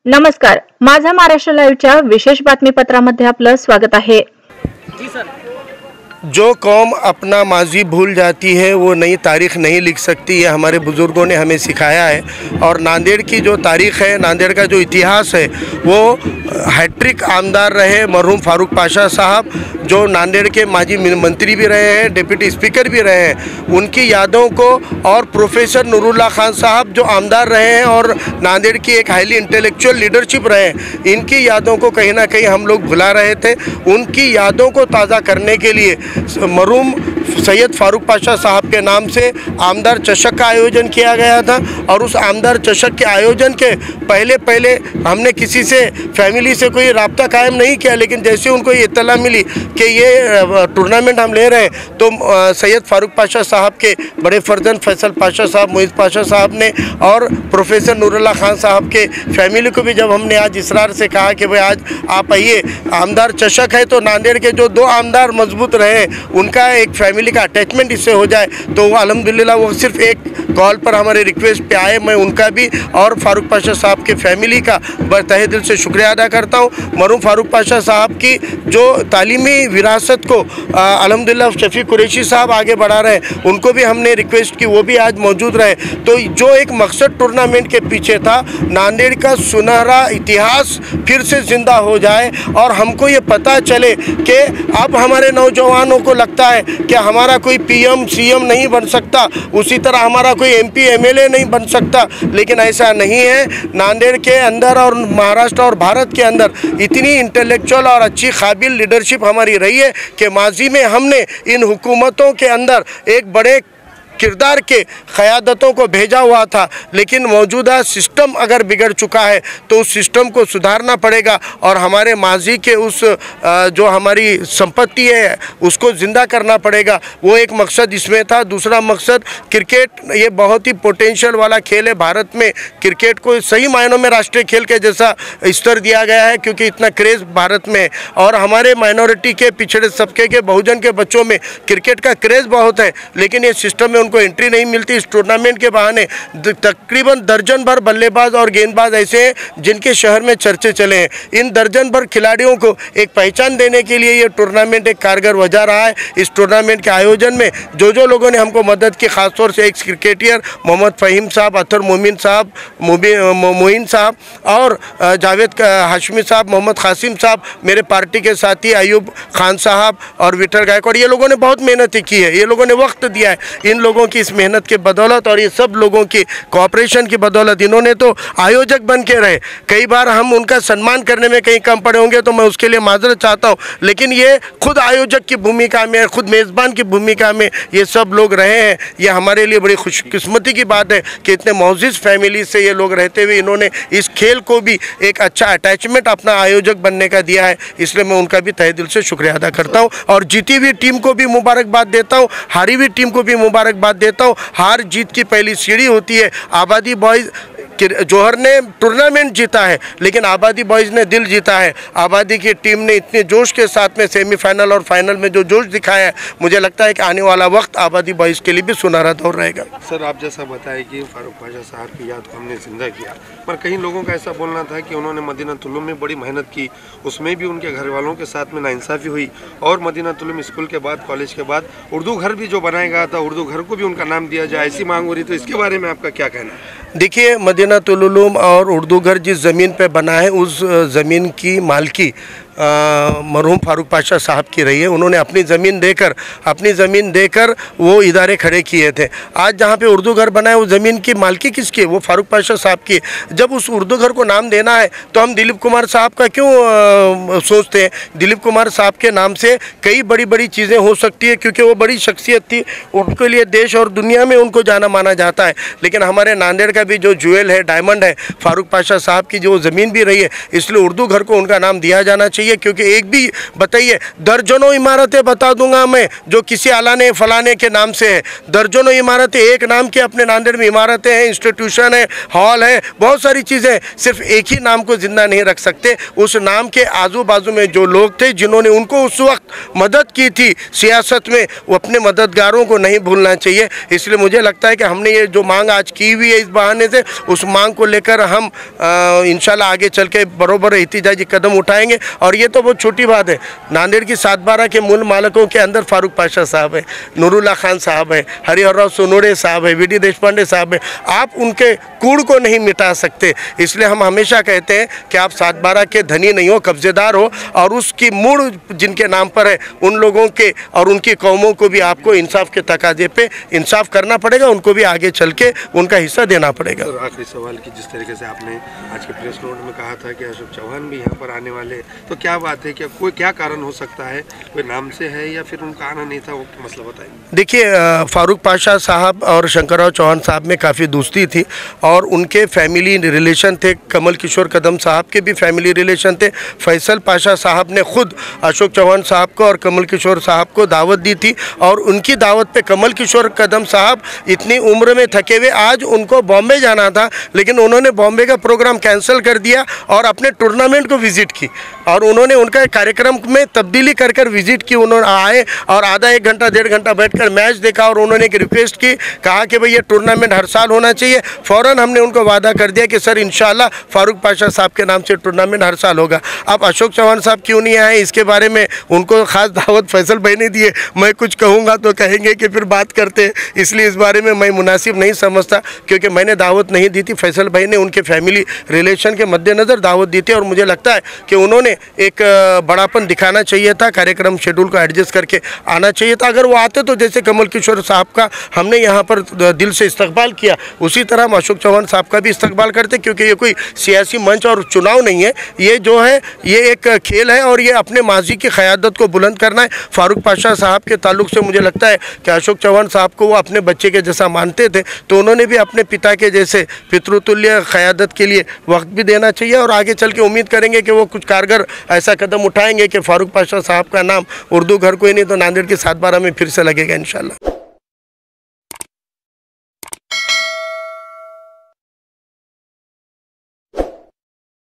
नमस्कार, माझा महाराष्ट्र लाईव्हच्या विशेष बातमीपत्रामध्ये आपलं स्वागत आहे। जी सर। जो कौम अपना माजी भूल जाती है वो नई तारीख़ नहीं लिख सकती, ये हमारे बुज़ुर्गों ने हमें सिखाया है। और नांदेड़ की जो तारीख़ है, नांदेड़ का जो इतिहास है, वो हैट्रिक आमदार रहे मरहूम फारूक पाशा साहब, जो नांदेड़ के माजी मंत्री भी रहे हैं, डिप्टी स्पीकर भी रहे हैं। उनकी यादों को, और प्रोफेसर नूरुल्लाह खान साहब जो आमदार रहे हैं और नांदेड़ की एक हाईली इंटेलेक्चुअल लीडरशिप रहे हैं, इनकी यादों को कहीं ना कहीं हम लोग भुला रहे थे। उनकी यादों को ताज़ा करने के लिए मरहूम सैयद फारूक पाशा साहब के नाम से आमदार चषक का आयोजन किया गया था। और उस आमदार चषक के आयोजन के पहले हमने किसी से, फैमिली से कोई राब्ता कायम नहीं किया, लेकिन जैसे उनको ये इत्तला मिली कि ये टूर्नामेंट हम ले रहे हैं, तो सैयद फारूक पाशा साहब के बड़े फर्जंद फैसल पाशा साहब, मोहित पाशा साहब ने और प्रोफेसर नूरुल्लाह खान साहब के फैमिली को भी जब हमने आज इसरार से कहा कि भाई आज आप आइए, आमदार चषक है, तो नांदेड़ के जो दो आमदार मजबूत रहे उनका एक फैमिली का अटैचमेंट इससे हो जाए, तो अल्हम्दुलिल्लाह वो सिर्फ एक कॉल पर हमारे रिक्वेस्ट पे आए। मैं उनका भी और फारूक पाशा साहब के फैमिली का तहे दिल से शुक्रिया अदा करता हूँ। मरहूम फारूक पाशा साहब की जो तालीमी विरासत को अल्हम्दुलिल्लाह शफी कुरैशी साहब आगे बढ़ा रहे हैं, उनको भी हमने रिक्वेस्ट की, वो भी आज मौजूद रहे। तो जो एक मकसद टूर्नामेंट के पीछे था, नांदेड़ का सुनहरा इतिहास फिर से ज़िंदा हो जाए और हमको ये पता चले कि अब हमारे नौजवानों को लगता है कि हमारा कोई पीएम सीएम नहीं बन सकता, उसी तरह हमारा कोई एमपी एमएलए नहीं बन सकता, लेकिन ऐसा नहीं है। नांदेड़ के अंदर और महाराष्ट्र और भारत के अंदर इतनी इंटेलेक्चुअल और अच्छी काबिल लीडरशिप हमारी रही है कि माजी में हमने इन हुकूमतों के अंदर एक बड़े किरदार के क़यादतों को भेजा हुआ था, लेकिन मौजूदा सिस्टम अगर बिगड़ चुका है तो उस सिस्टम को सुधारना पड़ेगा और हमारे माजी के उस जो हमारी संपत्ति है उसको ज़िंदा करना पड़ेगा। वो एक मकसद इसमें था। दूसरा मकसद, क्रिकेट ये बहुत ही पोटेंशियल वाला खेल है। भारत में क्रिकेट को सही मायनों में राष्ट्रीय खेल के जैसा स्तर दिया गया है, क्योंकि इतना क्रेज़ भारत में है और हमारे माइनॉरिटी के, पिछड़े तबके के, बहुजन के बच्चों में क्रिकेट का क्रेज़ बहुत है, लेकिन ये सिस्टम में को एंट्री नहीं मिलती। इस टूर्नामेंट के बहाने तकरीबन दर्जन भर बल्लेबाज और गेंदबाज ऐसे हैं जिनके शहर में चर्चे चले हैं। इन दर्जन भर खिलाड़ियों को एक पहचान देने के लिए ये टूर्नामेंट एक कारगर वजह रहा है। इस टूर्नामेंट के आयोजन में जो लोगों ने हमको मदद की, खासतौर से एक्स क्रिकेटर मोहम्मद फ़हीम साहब, अतर मोमिन साहब, मोइन साहब और जावेद हाशमी साहब, मोहम्मद कासिम साहब, मेरे पार्टी के साथी अयूब खान साहब और विठल गायकवाड़, ये लोगों ने बहुत मेहनत की है, ये लोगों ने वक्त दिया है। इन लोगों की इस मेहनत के बदौलत और ये सब लोगों की कोऑपरेशन की बदौलत इन्होंने तो आयोजक बन के रहे। कई बार हम उनका सम्मान करने में कहीं कम पड़े होंगे तो मैं उसके लिए माजरत चाहता हूँ, लेकिन ये खुद आयोजक की भूमिका में, खुद मेज़बान की भूमिका में ये सब लोग रहे हैं। ये हमारे लिए बड़ी खुशकिस्मती की बात है कि इतने मोअज़्ज़िज़ फैमिली से ये लोग रहते हुए इन्होंने इस खेल को भी एक अच्छा अटैचमेंट अपना आयोजक बनने का दिया है। इसलिए मैं उनका भी तहे दिल से शुक्रिया अदा करता हूँ और जीती हुई टीम को भी मुबारकबाद देता हूँ, हारी हुई टीम को भी मुबारकबाद देता हूँ। हार जीत की पहली सीढ़ी होती है। आबादी बॉयज़ जौहर ने टूर्नामेंट जीता है, लेकिन आबादी बॉयज़ ने दिल जीता है। आबादी की टीम ने इतने जोश के साथ में सेमीफाइनल और फाइनल में जो जोश दिखाया है, मुझे लगता है कि आने वाला वक्त आबादी बॉयज़ के लिए भी सुनहरा दौर रहेगा। सर, आप जैसा बताएं कि फारूक पाशा साहब की याद को हमने जिंदा किया, पर कई लोगों का ऐसा बोलना था कि उन्होंने मदीनातुल उलूम में बड़ी मेहनत की, उसमें भी उनके घर वालों के साथ में नाइंसाफ़ी हुई और मदीनातुल उलूम स्कूल के बाद, कॉलेज के बाद उर्दू घर भी जो बनाया गया था, उर्दू घर को भी उनका नाम दिया जाए, ऐसी मांग हो रही। तो इसके बारे में आपका क्या कहना है? देखिए, मदीनातुल उलूम और उर्दू घर जिस ज़मीन पे बना है, उस ज़मीन की मालकी मरहूम फारूक पाशा साहब की रही है। उन्होंने अपनी ज़मीन देकर वो इदारे खड़े किए थे। आज जहाँ पे उर्दू घर बना है, वो ज़मीन की मालकी किसकी है? वो फारूक पाशा साहब की है। जब उस उर्दू घर को नाम देना है तो हम दिलीप कुमार साहब का क्यों सोचते हैं? दिलीप कुमार साहब के नाम से कई बड़ी चीज़ें हो सकती है, क्योंकि वो बड़ी शख्सियत थी, उनके लिए देश और दुनिया में उनको जाना माना जाता है। लेकिन हमारे नांदेड़ का भी जो ज्वेल है, डायमंड है, फारूक पाशा साहब की जो ज़मीन भी रही है, इसलिए उर्दू घर को उनका नाम दिया जाना चाहिए। चाहिए, क्योंकि एक भी बताइए, दर्जनों इमारतें बता दूंगा मैं जो किसी आलाने फलाने के नाम से है, दर्जनों इमारतें एक नाम की अपने नांदेड़ में इमारतें हैं, इंस्टीट्यूशन है, हॉल है, बहुत सारी चीज़ें। सिर्फ एक ही नाम को जिंदा नहीं रख सकते। उस नाम के आजू बाजू में जो लोग थे जिन्होंने उनको उस वक्त मदद की थी सियासत में, वो अपने मददगारों को नहीं भूलना चाहिए। इसलिए मुझे लगता है कि हमने ये जो मांग आज की हुई है, इस बहाने से उस मांग को लेकर हम इंशाल्लाह आगे चल के बरोबर एहतिजाजी कदम उठाएंगे। और ये तो बहुत छोटी बात है, नांदेड़ की 7/12 के मूल मालिकों के अंदर फारूक पाशा साहब है, नूरुल्लाह खान साहब है, हरिहर राव सोनोड़े साहब है, वीडी देशपांडे साहब है। आप उनके कूड़ को नहीं मिटा सकते। इसलिए हम हमेशा कहते हैं कि आप 7/12 के धनी नहीं हो, कब्जेदार हो, और उसकी मूड़ जिनके नाम पर है उन लोगों के और उनकी कौमों को भी आपको इंसाफ के तकाजे पे इंसाफ करना पड़ेगा, उनको भी आगे चल के उनका हिस्सा देना पड़ेगा। सर, आखिरी सवाल की जिस तरीके से आपने आज के प्रेस नोट में कहा था कि अशोक चौहान भी यहाँ पर आने वाले, तो क्या बात है, कोई क्या कारण हो सकता है, कोई नाम से है या फिर उनका आना नहीं था, वो मसला बताइए। देखिए, फारूक पाशा साहब और शंकरराव चौहान साहब में काफ़ी दोस्ती थी और उनके फैमिली रिलेशन थे। कमल किशोर कदम साहब के भी फैमिली रिलेशन थे। फैसल पाशा साहब ने खुद अशोक चौहान साहब को और कमल किशोर साहब को दावत दी थी, और उनकी दावत पे कमल किशोर कदम साहब इतनी उम्र में थके हुए, आज उनको बॉम्बे जाना था लेकिन उन्होंने बॉम्बे का प्रोग्राम कैंसिल कर दिया और अपने टूर्नामेंट को विज़िट की, और उन्होंने उनका कार्यक्रम में तब्दीली कर कर विज़िट की। उन्होंने आए और आधा 1 घंटा 1.5 घंटा बैठकर मैच देखा और उन्होंने एक रिक्वेस्ट की, कहा कि भाई ये टूर्नामेंट हर साल होना चाहिए। फ़ौरन हमने उनको वादा कर दिया कि सर इंशाल्लाह फारूक पाशा साहब के नाम से टूर्नामेंट हर साल होगा। अब अशोक चौहान साहब क्यों नहीं आए, इसके बारे में उनको ख़ास दावत फैसल भाई ने दी है। मैं कुछ कहूँगा तो कहेंगे कि फिर बात करते हैं, इसलिए इस बारे में मैं मुनासिब नहीं समझता, क्योंकि मैंने दावत नहीं दी थी। फैसल भाई ने उनके फैमिली रिलेशन के मद्देनज़र दावत दी थी, और मुझे लगता है कि उन्होंने एक बड़ापन दिखाना चाहिए था, कार्यक्रम शेड्यूल को एडजस्ट करके आना चाहिए था। अगर वो आते तो जैसे कमल किशोर साहब का हमने यहाँ पर दिल से इस्तकबाल किया, उसी तरह हम अशोक चौहान साहब का भी इस्तकबाल करते, क्योंकि ये कोई सियासी मंच और चुनाव नहीं है, ये जो है ये एक खेल है और ये अपने माजी की क़यादत को बुलंद करना है। फारूक पाशा साहब के ताल्लुक से मुझे लगता है कि अशोक चौहान साहब को वो अपने बच्चे के जैसा मानते थे, तो उन्होंने भी अपने पिता के जैसे पितृतुल्य क़यादत के लिए वक्त भी देना चाहिए। और आगे चल के उम्मीद करेंगे कि वो कुछ कारगर ऐसा कदम उठाएंगे कि फारूक पाशा साहब का नाम उर्दू घर कोई नहीं तो नांदेड़ की 7/12 में फिर से लगेगा इंशाल्लाह।